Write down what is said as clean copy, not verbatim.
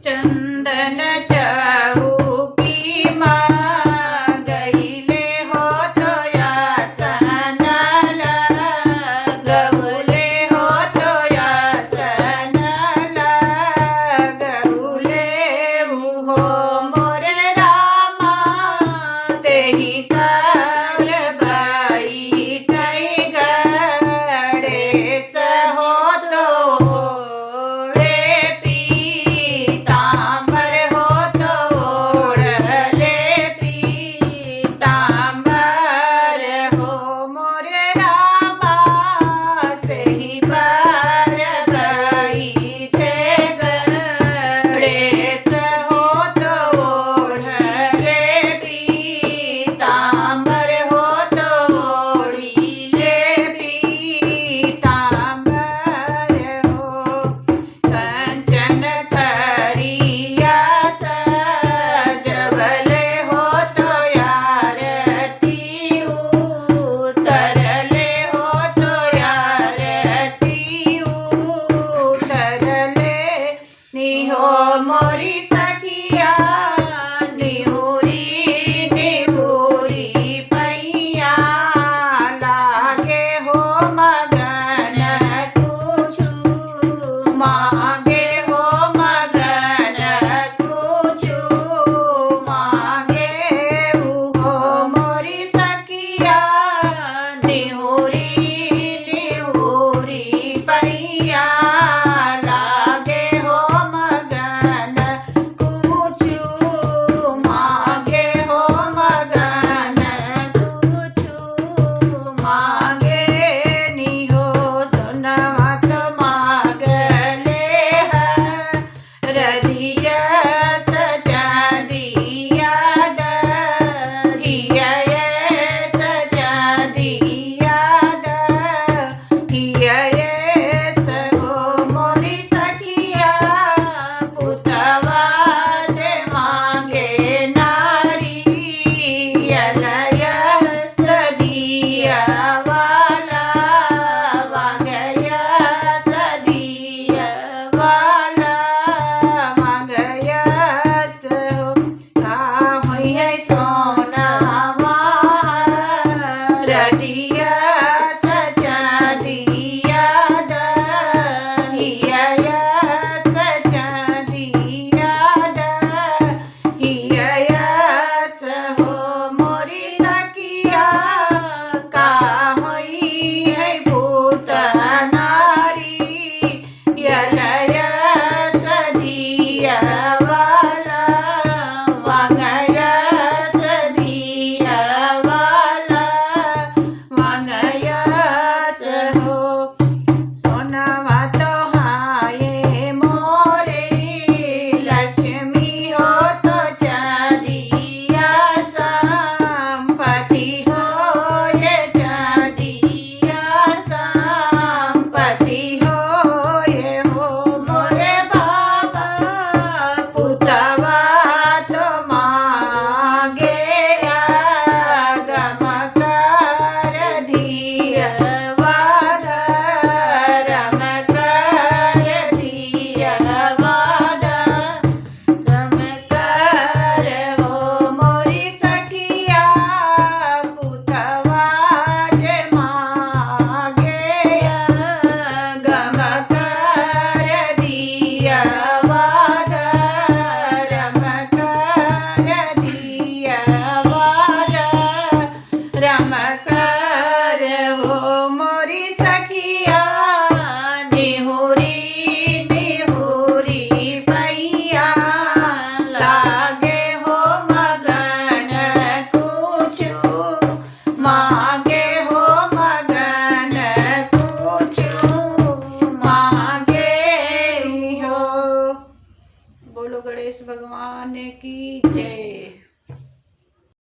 चंदन चौकी माँ गईले हो तो आसन लगौले हो तो आसन लगौले मुहो मोरे रामा तेहि तर बैठै गणेश हो तो रे पीताम्बर हो तो ओढ़ले पीताम्बर हो मोरे रामा सेहि पर बैठे गणेश हो तो ओढ़ले पीताम्बर हो तो ओढ़िले पीताम्बर हो कंचन थरिया सजवले हो तो आरती उतरले हो तो आरती उतरले निहो मोरी